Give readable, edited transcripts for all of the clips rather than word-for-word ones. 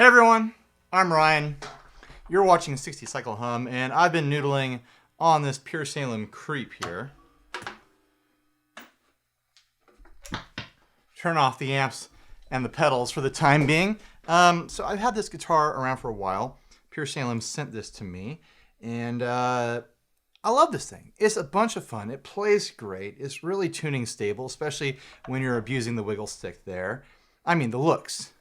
Hey everyone, I'm Ryan. You're watching 60 Cycle Hum, and I've been noodling on this PureSalem Creep here. Turn off the amps and the pedals for the time being. So I've had this guitar around for a while. PureSalem sent this to me, and I love this thing. It's a bunch of fun. It plays great. It's really tuning stable, especially when you're abusing the wiggle stick there. I mean, the looks.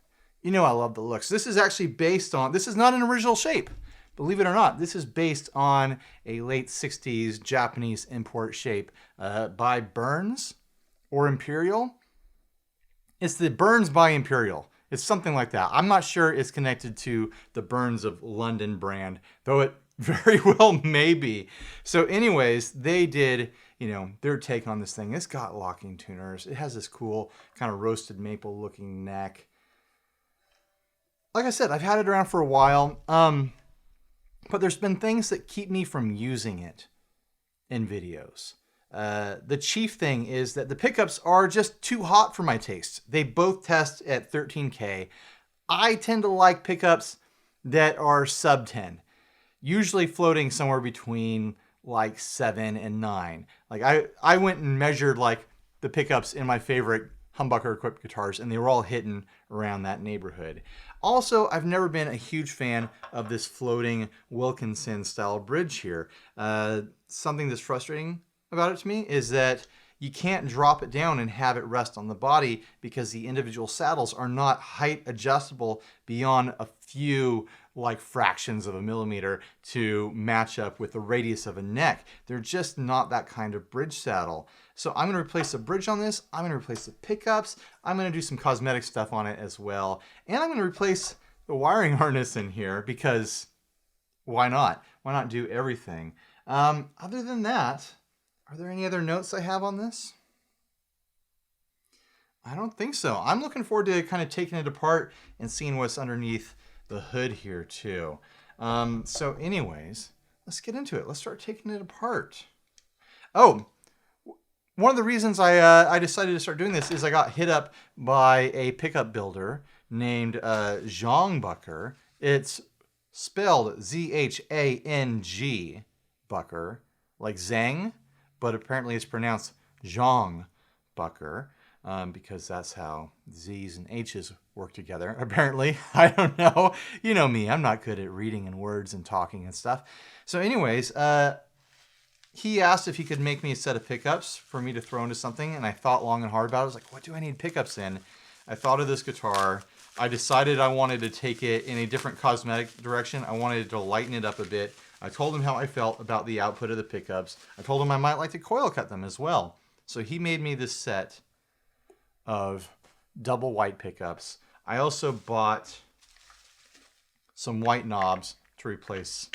You know I love the looks. This is actually based on, this is not an original shape. Believe it or not, this is based on a late 60s Japanese import shape by Burns or Imperial. It's the Burns by Imperial. It's something like that. I'm not sure it's connected to the Burns of London brand, though it very well may be. So anyways, they did, their take on this thing. It's got locking tuners. It has this cool kind of roasted maple looking neck. Like I said, I've had it around for a while, but there's been things that keep me from using it in videos. The chief thing is that the pickups are just too hot for my taste. They both test at 13K. I tend to like pickups that are sub 10, usually floating somewhere between like 7 and 9. Like I went and measured like the pickups in my favorite humbucker equipped guitars, and they were all hitting around that neighborhood. Also, I've never been a huge fan of this floating Wilkinson style bridge here. Something that's frustrating about it to me is that you can't drop it down and have it rest on the body because the individual saddles are not height adjustable beyond a few like fractions of a millimeter to match up with the radius of a neck. They're just not that kind of bridge saddle. So I'm going to replace the bridge on this. I'm going to replace the pickups. I'm going to do some cosmetic stuff on it as well. And I'm going to replace the wiring harness in here because why not? Why not do everything? Other than that, are there any other notes I have on this? I don't think so. I'm looking forward to kind of taking it apart and seeing what's underneath the hood here too. So anyways, let's get into it. Let's start taking it apart. Oh, one of the reasons I decided to start doing this is I got hit up by a pickup builder named Zhang. It's spelled Z-H-A-N-G Bucker, like Zhang, but apparently it's pronounced Zhang because that's how Z's and H's work together, apparently. I don't know. You know me, I'm not good at reading and words and talking and stuff. So anyways, he asked if he could make me a set of pickups for me to throw into something, and I thought long and hard about it. I was like, what do I need pickups in? I thought of this guitar. I decided I wanted to take it in a different cosmetic direction. I wanted to lighten it up a bit. I told him how I felt about the output of the pickups. I told him I might like to coil cut them as well. So he made me this set of double white pickups. I also bought some white knobs to replace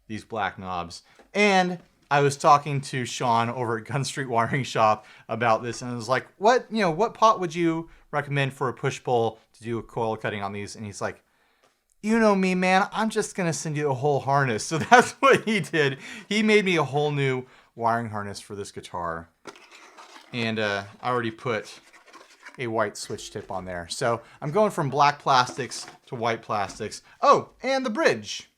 these black knobs. And I was talking to Sean over at Gun Street Wiring Shop about this, and I was like, what pot would you recommend for a push-pull to do a coil cutting on these? And he's like, you know me, man, I'm just going to send you a whole harness. So that's what he did. He made me a whole new wiring harness for this guitar. And I already put a white switch tip on there. So I'm going from black plastics to white plastics. Oh, and the bridge.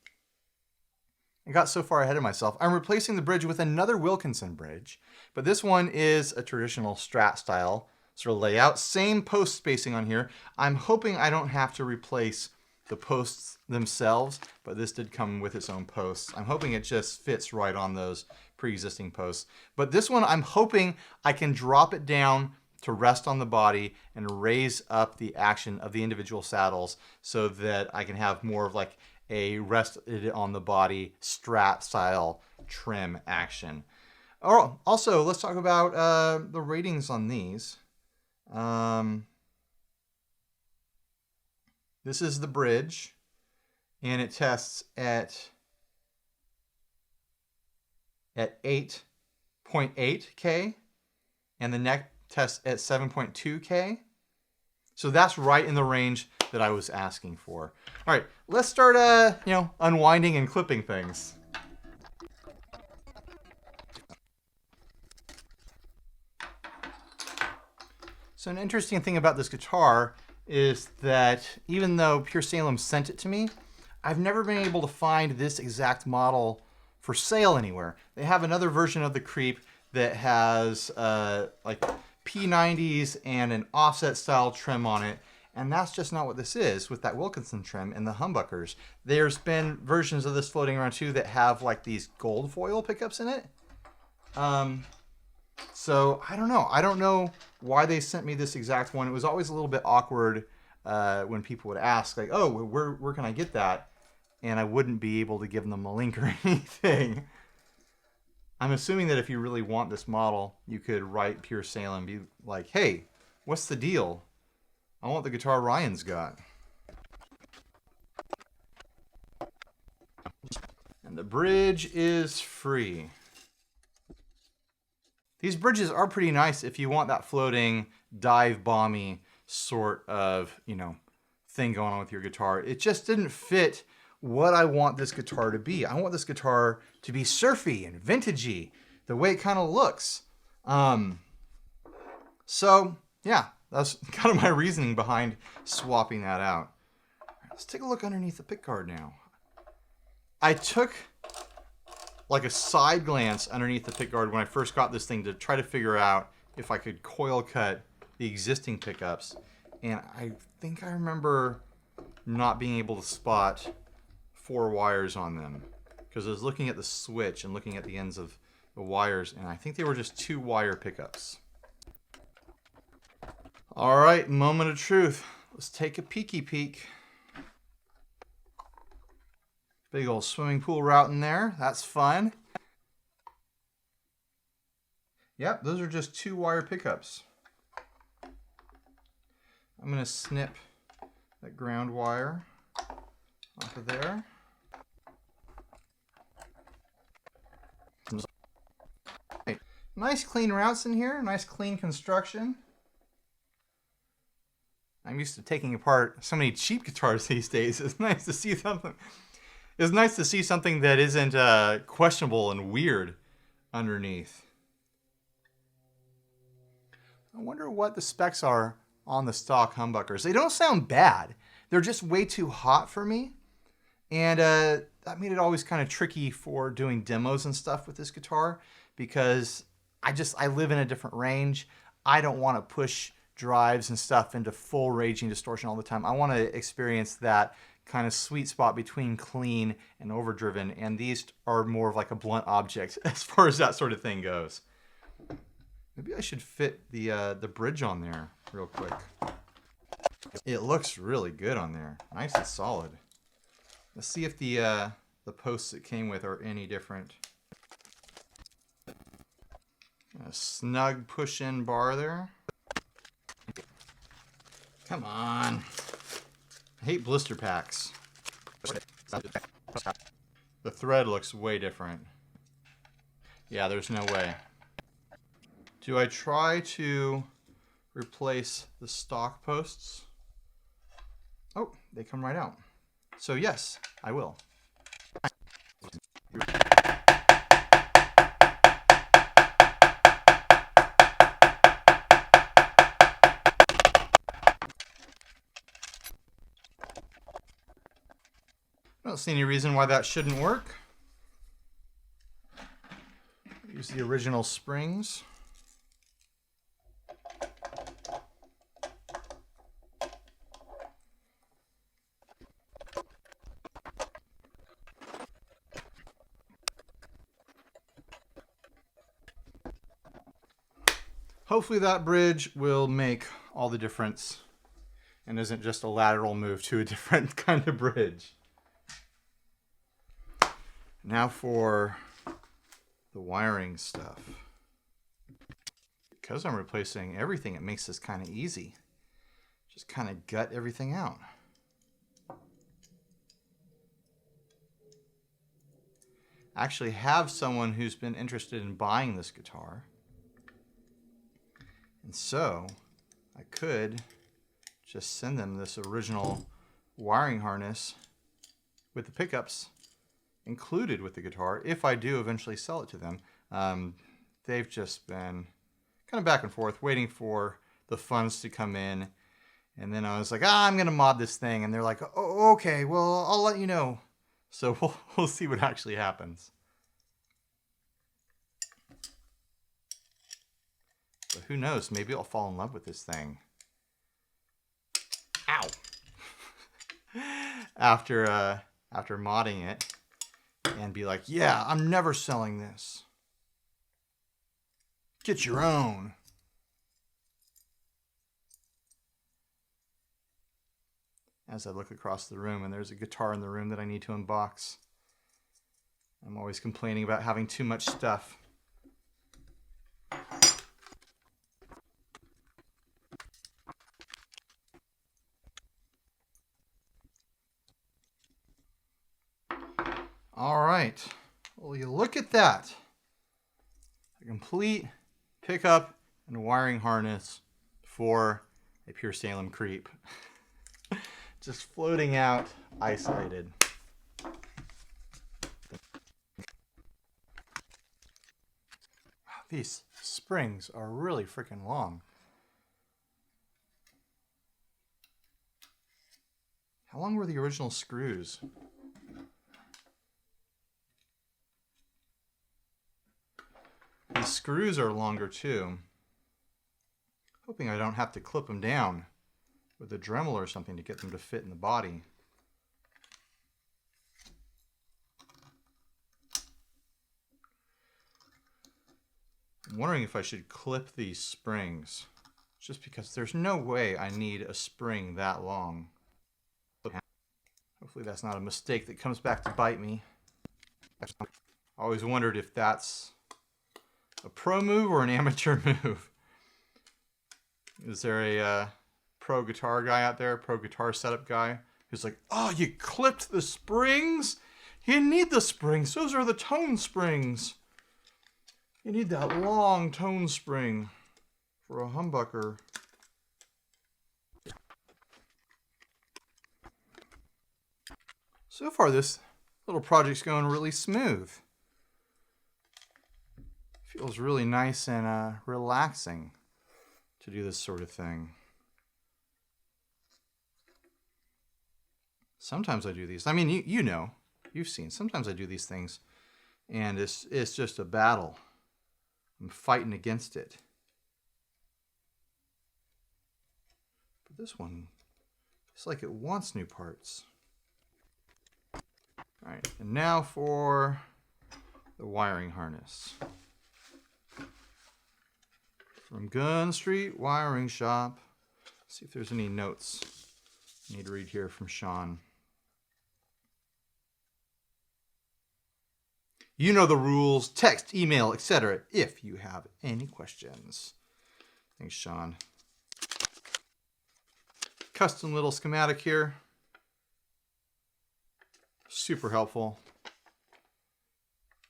I got so far ahead of myself. I'm replacing the bridge with another Wilkinson bridge, but this one is a traditional Strat style sort of layout. Same post spacing on here. I'm hoping I don't have to replace the posts themselves, but this did come with its own posts. I'm hoping it just fits right on those pre-existing posts. But this one, I'm hoping I can drop it down to rest on the body and raise up the action of the individual saddles so that I can have more of like a rested on the body Strat style trim action. Oh, also, let's talk about the ratings on these. This is the bridge, and it tests at 8.8K, and the neck tests at 7.2K. So that's right in the range that I was asking for. All right, let's start, unwinding and clipping things. So an interesting thing about this guitar is that even though Pure Salem sent it to me, I've never been able to find this exact model for sale anywhere. They have another version of the Creep that has like P90s and an offset style trim on it. And that's just not what this is with that Wilkinson trim and the humbuckers. There's been versions of this floating around too that have like these gold foil pickups in it. So I don't know. I don't know why they sent me this exact one. It was always a little bit awkward when people would ask like, oh, where can I get that? And I wouldn't be able to give them a link or anything. I'm assuming that if you really want this model, you could write Pure Salem, be like, hey, what's the deal? I want the guitar Ryan's got. And the bridge is free. These bridges are pretty nice if you want that floating, dive bomby sort of, thing going on with your guitar. It just didn't fit what I want this guitar to be. I want this guitar to be surfy and vintagey, the way it kind of looks. So, yeah, that's kind of my reasoning behind swapping that out. Let's take a look underneath the pickguard now. I took like a side glance underneath the pickguard when I first got this thing to try to figure out if I could coil cut the existing pickups. And I think I remember not being able to spot 4 wires on them because I was looking at the switch and looking at the ends of the wires, and I think they were just 2-wire pickups. All right, moment of truth. Let's take a peeky peek. Big old swimming pool route in there. That's fun. Yep, those are just 2-wire pickups. I'm going to snip that ground wire off of there. Nice clean routes in here. Nice clean construction. I'm used to taking apart so many cheap guitars these days. It's nice to see something. It's nice to see something that isn't questionable and weird underneath. I wonder what the specs are on the stock humbuckers. They don't sound bad. They're just way too hot for me. And that made it always kind of tricky for doing demos and stuff with this guitar because I live in a different range. I don't want to push drives and stuff into full raging distortion all the time. I want to experience that kind of sweet spot between clean and overdriven, and these are more of like a blunt object as far as that sort of thing goes. Maybe I should fit the bridge on there real quick. It looks really good on there. Nice and solid. Let's see if the posts it came with are any different. A snug push-in bar there. Come on. I hate blister packs. The thread looks way different. Yeah, there's no way. Do I try to replace the stock posts? Oh, they come right out. So yes, I will. I don't see any reason why that shouldn't work. Use the original springs. Hopefully that bridge will make all the difference and isn't just a lateral move to a different kind of bridge. Now for the wiring stuff. Because I'm replacing everything, it makes this kind of easy. Just kind of gut everything out. I actually have someone who's been interested in buying this guitar. And so I could just send them this original wiring harness with the pickups included with the guitar if I do eventually sell it to them. They've just been kind of back and forth waiting for the funds to come in And then I was like, I'm going to mod this thing. And they're like, oh, okay, well, I'll let you know. So we'll see what actually happens. But who knows? Maybe I'll fall in love with this thing. Ow! after modding it and be like, yeah, I'm never selling this. Get your own. As I look across the room, and there's a guitar in the room that I need to unbox. I'm always complaining about having too much stuff. All right. Well, you look at that. A complete pickup and wiring harness for a Pure Salem Creep. Just floating out, isolated. Wow, these springs are really freaking long. How long were the original screws? These screws are longer too. Hoping I don't have to clip them down with a Dremel or something to get them to fit in the body. I'm wondering if I should clip these springs, just because there's no way I need a spring that long. Hopefully that's not a mistake that comes back to bite me. I always wondered if that's a pro move or an amateur move. Is there a pro guitar guy out there, pro guitar setup guy, who's like, oh, you clipped the springs? You need the springs. Those are the tone springs. You need that long tone spring for a humbucker. So far, this little project's going really smooth. Feels really nice and relaxing to do this sort of thing. Sometimes I do these. I mean, you know, you've seen. Sometimes I do these things, and it's just a battle. I'm fighting against it. But this one, it's like it wants new parts. All right, and now for the wiring harness. From Gun Street Wiring Shop. Let's see if there's any notes I need to read here from Sean. You know the rules. Text, email, etc. if you have any questions. Thanks, Sean. Custom little schematic here. Super helpful.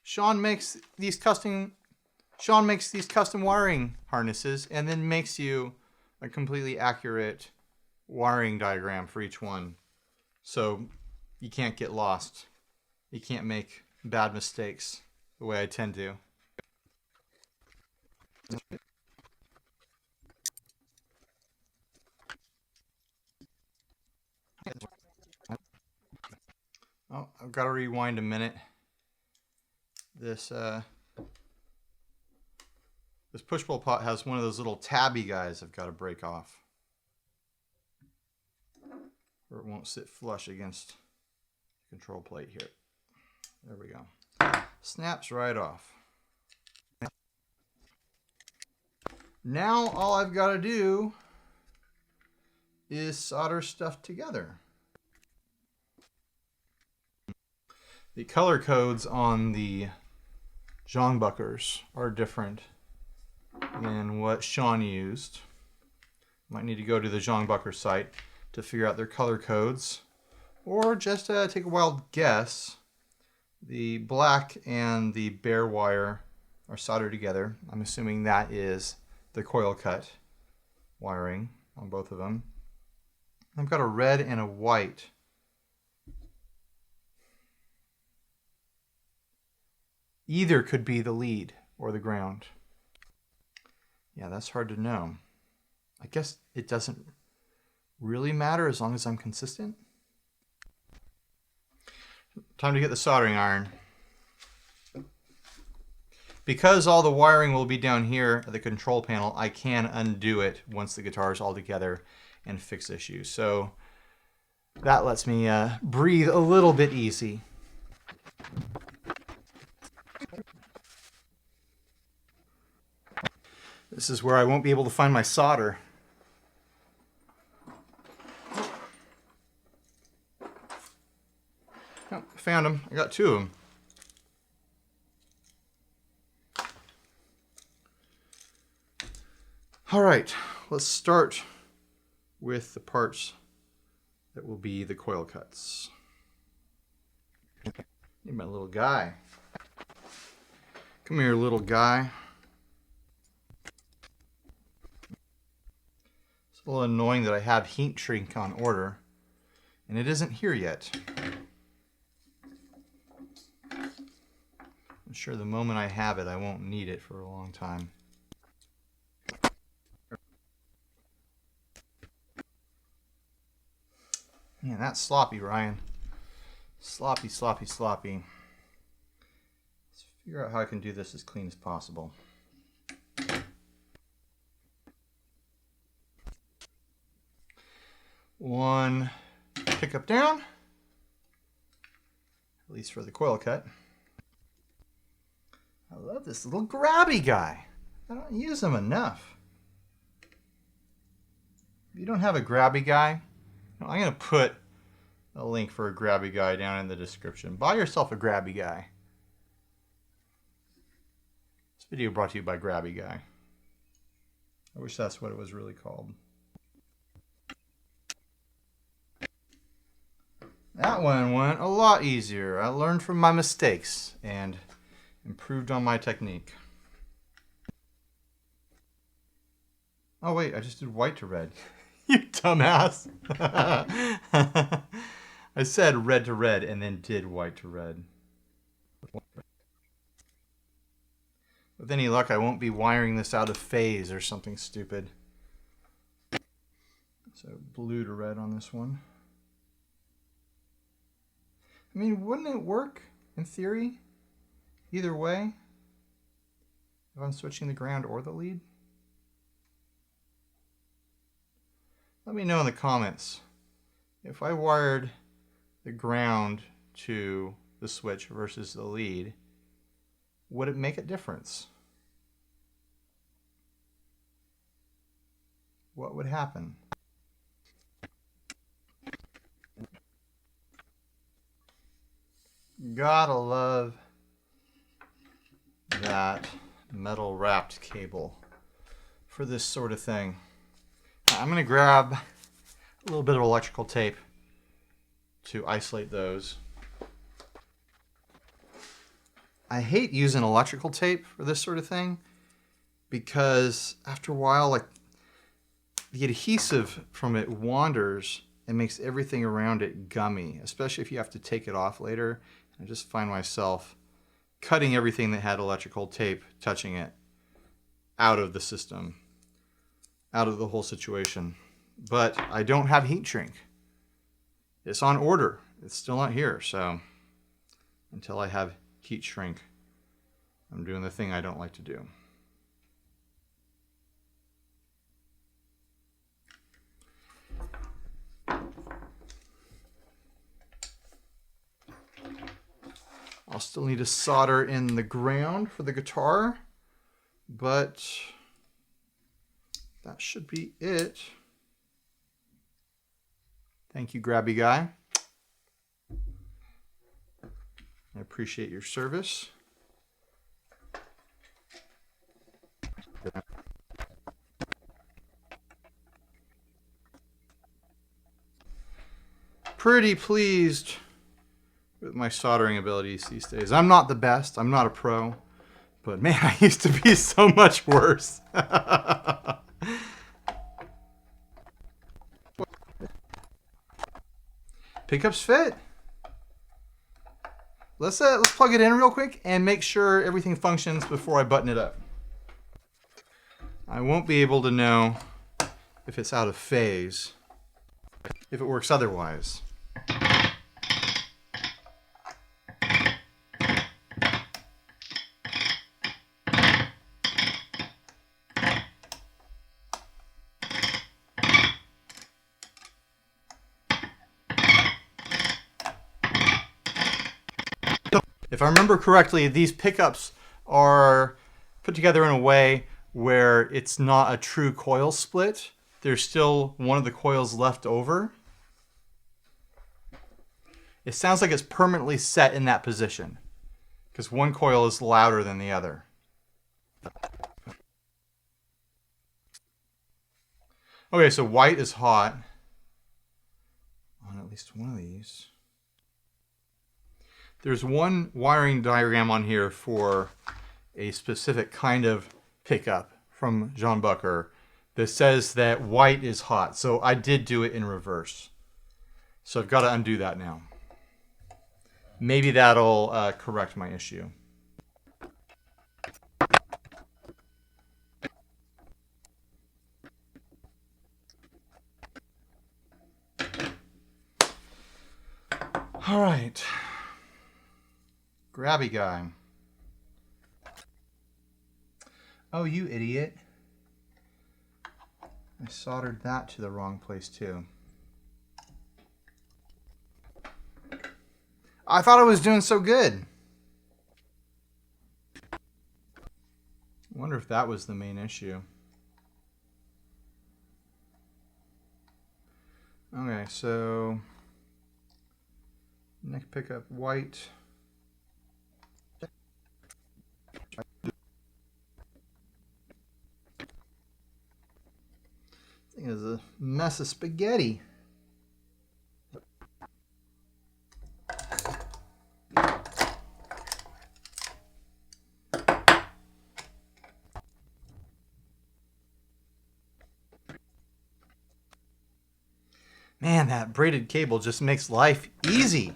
Sean makes these custom wiring harnesses and then makes you a completely accurate wiring diagram for each one. So you can't get lost. You can't make bad mistakes the way I tend to. Oh, I've got to rewind a minute. This push-pull pot has one of those little tabby guys I've got to break off, or it won't sit flush against the control plate here. There we go. Snaps right off. Now all I've got to do is solder stuff together. The color codes on the Jeanbuckers are different than what Sean used. Might need to go to the Jeanbucker site to figure out their color codes, or just take a wild guess. The black and the bare wire are soldered together. I'm assuming that is the coil cut wiring on both of them. I've got a red and a white. Either could be the lead or the ground. Yeah, that's hard to know. I guess it doesn't really matter as long as I'm consistent. Time to get the soldering iron. Because all the wiring will be down here at the control panel, I can undo it once the guitar is all together and fix issues. So that lets me breathe a little bit easy. This is where I won't be able to find my solder. Oh, found them. I got 2 of them. All right, let's start with the parts that will be the coil cuts. Need my little guy. Come here, little guy. It's a little annoying that I have heat shrink on order, and it isn't here yet. I'm sure the moment I have it, I won't need it for a long time. Man, that's sloppy, Ryan. Sloppy, sloppy, sloppy. Let's figure out how I can do this as clean as possible. One pickup down, at least for the coil cut. I love this little grabby guy. I don't use them enough. If you don't have a grabby guy, I'm going to put a link for a grabby guy down in the description. Buy yourself a grabby guy. This video brought to you by Grabby Guy. I wish that's what it was really called. That one went a lot easier. I learned from my mistakes and improved on my technique. Oh wait, I just did white to red. You dumbass. I said red to red and then did white to red. With any luck, I won't be wiring this out of phase or something stupid. So blue to red on this one. I mean, wouldn't it work in theory either way if I'm switching the ground or the lead? Let me know in the comments. If I wired the ground to the switch versus the lead, would it make a difference? What would happen? Gotta love that metal wrapped cable for this sort of thing. I'm going to grab a little bit of electrical tape to isolate those. I hate using electrical tape for this sort of thing because after a while, like, the adhesive from it wanders and makes everything around it gummy, especially if you have to take it off later. I just find myself cutting everything that had electrical tape touching it out of the system, out of the whole situation. But I don't have heat shrink. It's on order. It's still not here, so until I have heat shrink, I'm doing the thing I don't like to do. I'll still need to solder in the ground for the guitar, but that should be it. Thank you, Grabby Guy. I appreciate your service. Pretty pleased with my soldering abilities these days. I'm not the best. I'm not a pro. But man, I used to be so much worse. Pickups fit. Let's plug it in real quick and make sure everything functions before I button it up. I won't be able to know if it's out of phase if it works otherwise. If I remember correctly, these pickups are put together in a way where it's not a true coil split. There's still one of the coils left over. It sounds like it's permanently set in that position because one coil is louder than the other. Okay, so white is hot on at least one of these. There's one wiring diagram on here for a specific kind of pickup from John Bucker that says that white is hot. So I did do it in reverse. So I've got to undo that now. Maybe that'll correct my issue. All right. Grabby guy. Oh, you idiot. I soldered that to the wrong place too. I thought I was doing so good. I wonder if that was the main issue. Okay, so neck pickup white. Thing is a mess of spaghetti. Man, that braided cable just makes life easy.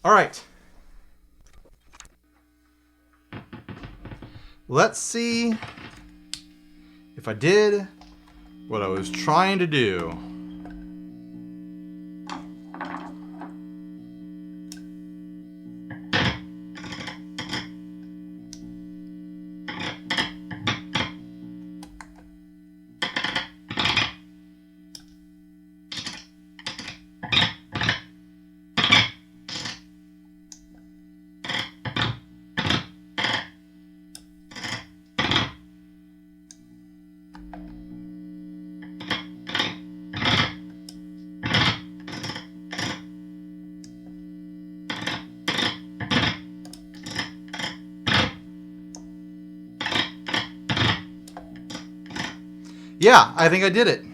All right. Let's see if I did what I was trying to do. Yeah, I think I did it.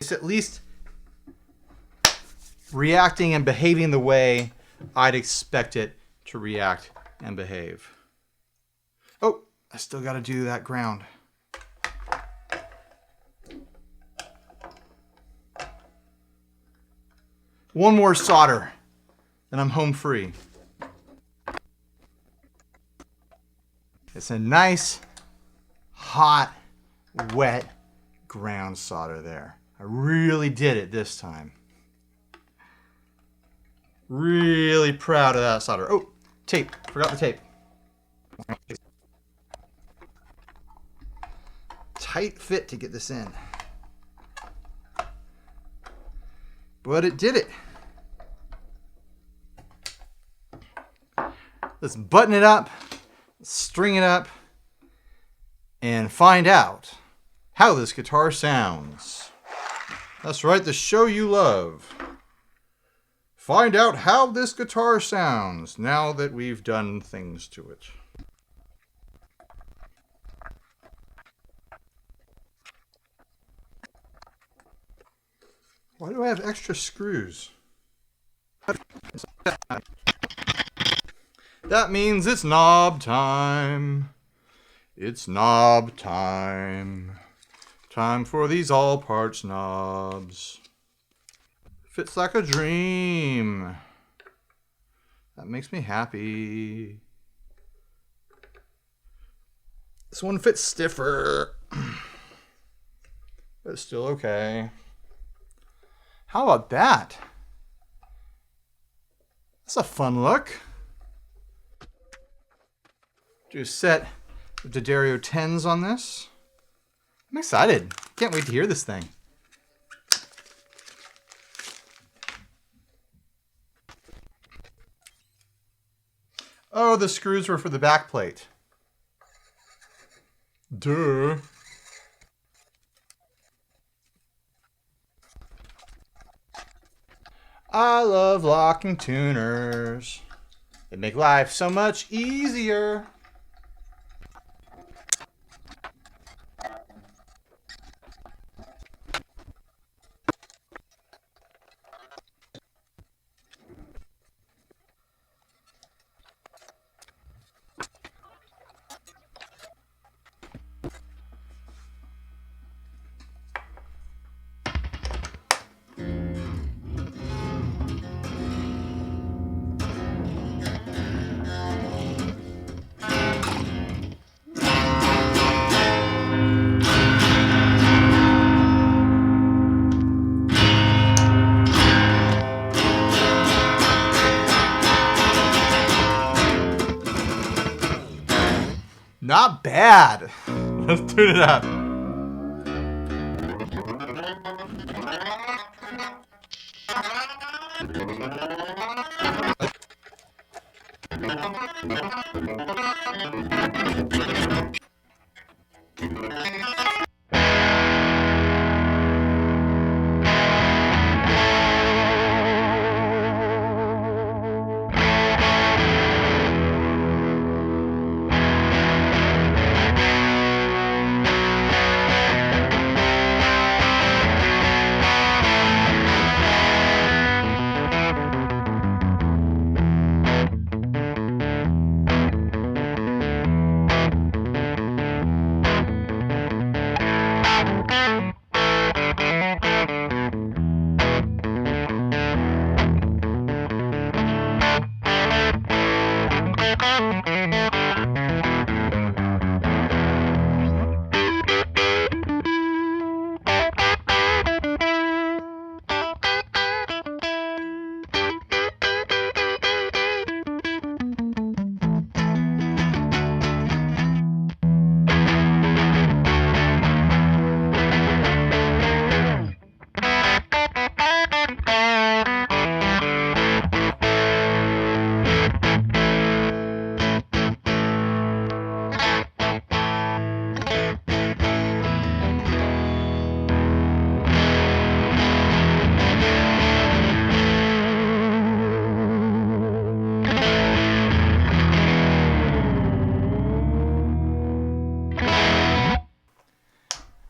It's at least reacting and behaving the way I'd expect it to react and behave. Oh, I still got to do that ground. One more solder, and I'm home free. It's a nice, hot, wet ground solder there. I really did it this time. Really proud of that solder. Oh, tape. Forgot the tape. Tight fit to get this in. But it did it. Let's button it up, string it up, and find out how this guitar sounds. That's right, the show you love. Find out how this guitar sounds now that we've done things to it. Why do I have extra screws? That means it's knob time. It's knob time. Time for these all parts knobs. Fits like a dream. That makes me happy. This one fits stiffer, but it's still okay. How about that? That's a fun look. Do a set of D'Addario 10s on this. I'm excited. Can't wait to hear this thing. Oh, the screws were for the back plate. Duh. I love locking tuners. They make life so much easier. Not bad. Let's tune it up.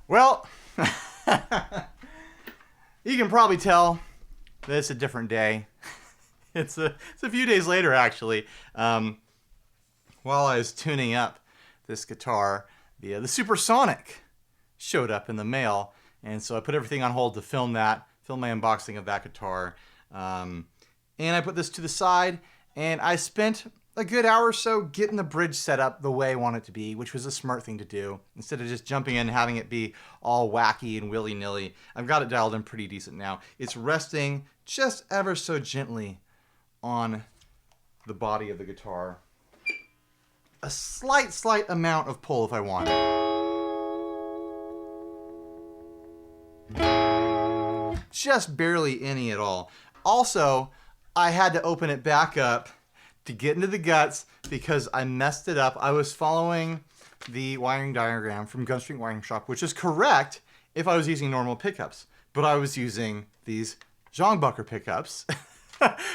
Well, you can probably tell that it's a different day. It's a few days later, actually. While I was tuning up this guitar, the Supersonic showed up in the mail, and so I put everything on hold to film my unboxing of that guitar. And I put this to the side, and I spent a good hour or so getting the bridge set up the way I want it to be, which was a smart thing to do. Instead of just jumping in and having it be all wacky and willy-nilly, I've got it dialed in pretty decent now. It's resting just ever so gently on the body of the guitar. A slight amount of pull if I want it. Just barely any at all. Also, I had to open it back up to get into the guts because I messed it up. I was following the wiring diagram from Gunstreet Wiring Shop, which is correct if I was using normal pickups, but I was using these Jeanbucker pickups,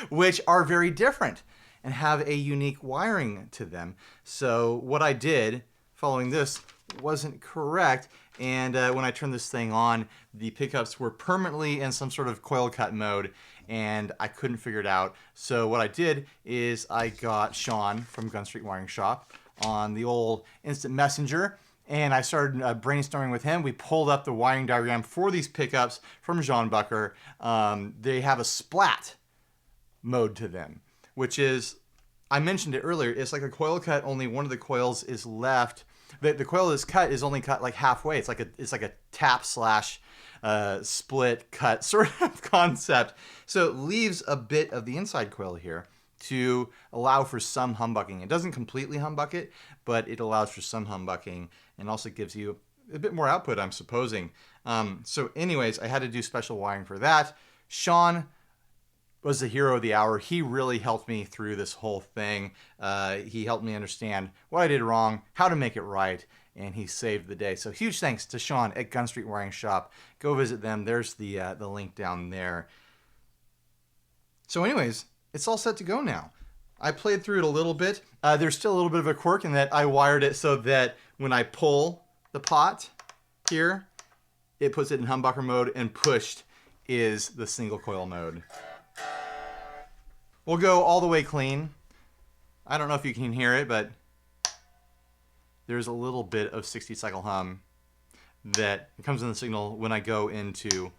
which are very different and have a unique wiring to them. So what I did following this wasn't correct, and when I turned this thing on, the pickups were permanently in some sort of coil cut mode, and I couldn't figure it out. So what I did is I got Sean from Gunstreet Wiring Shop on the old instant messenger, and I started brainstorming with him. We pulled up the wiring diagram for these pickups from Jeanbucker. They have a splat mode to them, which is, I mentioned it earlier, it's like a coil cut, only one of the coils is left. The coil that's cut is only cut like halfway. It's like a tap slash split cut sort of concept. So it leaves a bit of the inside coil here to allow for some humbucking. It doesn't completely humbuck it, but it allows for some humbucking and also gives you a bit more output, I'm supposing. So anyways, I had to do special wiring for that. Sean was the hero of the hour. He really helped me through this whole thing. He helped me understand what I did wrong, how to make it right, and he saved the day. So huge thanks to Sean at Gun Street Wiring Shop. Go visit them. There's the link down there. So anyways, it's all set to go now. I played through it a little bit. There's still a little bit of a quirk in that I wired it so that when I pull the pot here, it puts it in humbucker mode, and pushed is the single coil mode. We'll go all the way clean. I don't know if you can hear it, but there's a little bit of 60 cycle hum that comes in the signal when I go into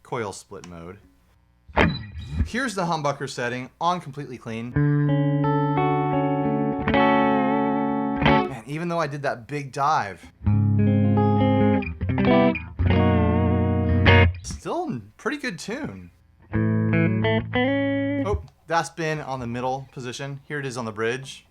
coil split mode. Here's the humbucker setting on completely clean. Man, even though I did that big dive, still in pretty good tune. Oh, that's been on the middle position. Here it is on the bridge.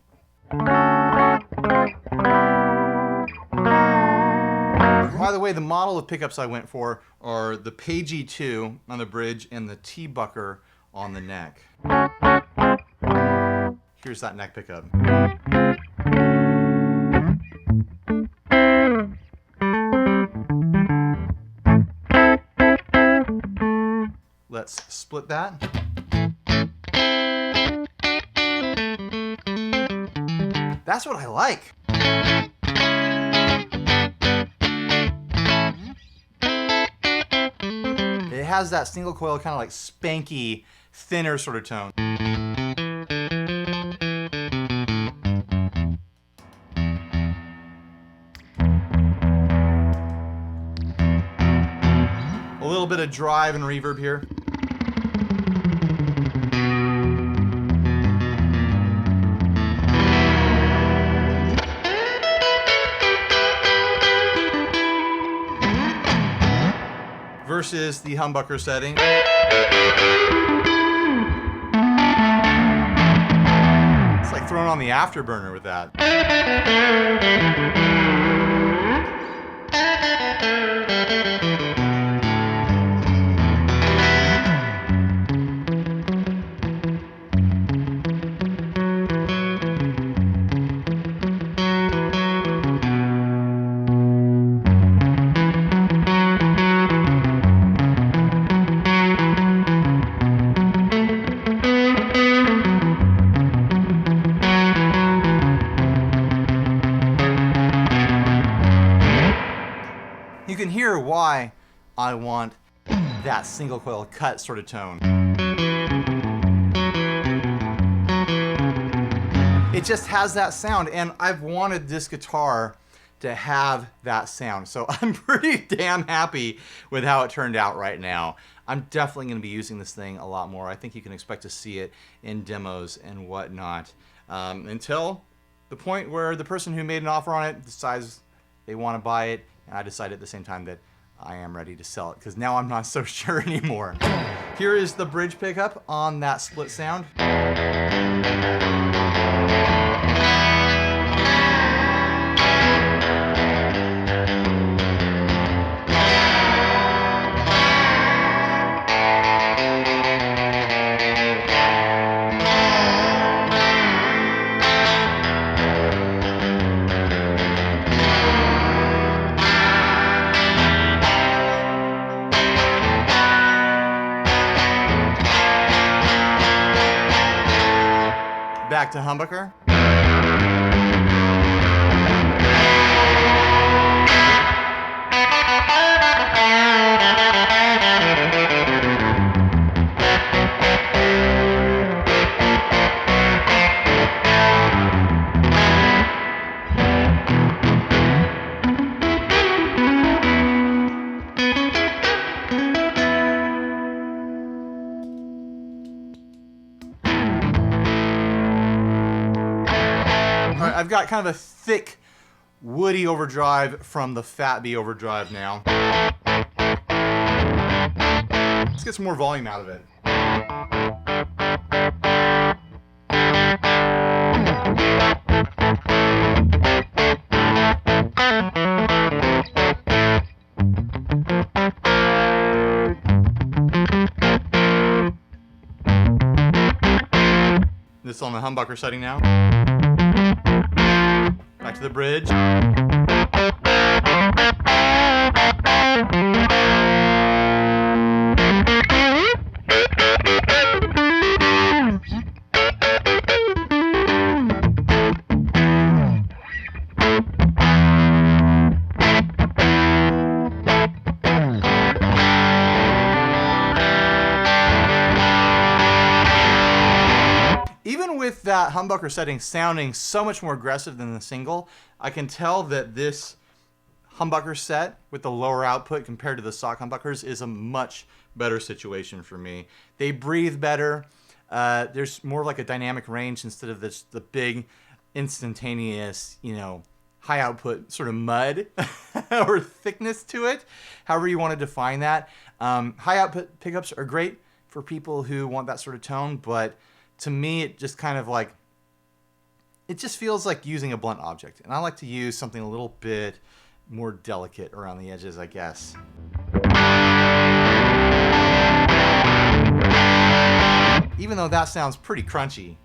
By the way, the model of pickups I went for are the Pagey 2 on the bridge and the T-Bucker on the neck. Here's that neck pickup. Let's split that. That's what I like. It has that single coil kind of like spanky, thinner sort of tone. A little bit of drive and reverb here. Versus the humbucker setting. It's like throwing on the afterburner with that. You can hear why I want that single coil cut sort of tone. It just has that sound, and I've wanted this guitar to have that sound. So I'm pretty damn happy with how it turned out right now. I'm definitely going to be using this thing a lot more. I think you can expect to see it in demos and whatnot until the point where the person who made an offer on it decides they want to buy it, and I decide at the same time that I am ready to sell it, because now I'm not so sure anymore. Here is the bridge pickup on that split sound. Back to humbucker. I've got kind of a thick, woody overdrive from the Fat B overdrive now. Let's get some more volume out of it. This is on the humbucker setting now. Back to the bridge. Even with that humbucker setting sounding so much more aggressive than the single, I can tell that this humbucker set with the lower output compared to the stock humbuckers is a much better situation for me. They breathe better. There's more like a dynamic range instead of the big instantaneous, you know, high output sort of mud or thickness to it, however you want to define that. High output pickups are great for people who want that sort of tone, but to me, it just kind of like, it just feels like using a blunt object. And I like to use something a little bit more delicate around the edges, I guess. Even though that sounds pretty crunchy.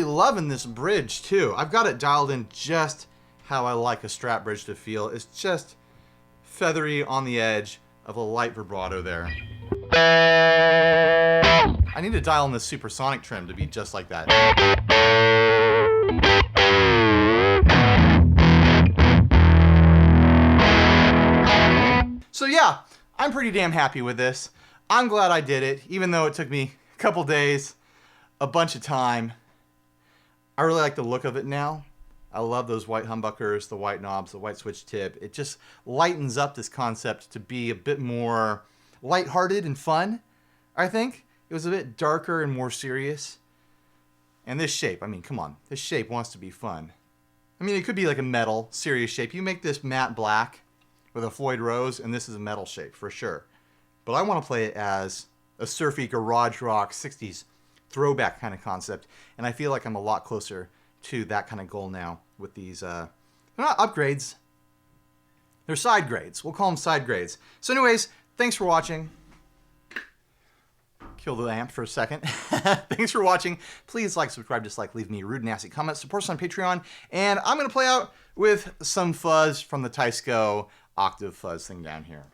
Loving this bridge too. I've got it dialed in just how I like a Strat bridge to feel. It's just feathery on the edge of a light vibrato there. I need to dial in the supersonic trim to be just like that. So yeah, I'm pretty damn happy with this. I'm glad I did it, even though it took me a couple days, a bunch of time. I really like the look of it now. I love those white humbuckers, the white knobs, the white switch tip. It just lightens up this concept to be a bit more lighthearted and fun, I think. It was a bit darker and more serious. And this shape, I mean, come on. This shape wants to be fun. I mean, it could be like a metal, serious shape. You make this matte black with a Floyd Rose, and this is a metal shape for sure. But I want to play it as a surfy garage rock 60s throwback kind of concept, and I feel like I'm a lot closer to that kind of goal now with these they're not upgrades, they're side grades. We'll call them side grades. So anyways, thanks for watching. Kill the amp for a second. Thanks for watching. Please like, subscribe, dislike, leave me rude, nasty comments, support us on Patreon, and I'm going to play out with some fuzz from the Teisco octave fuzz thing down here.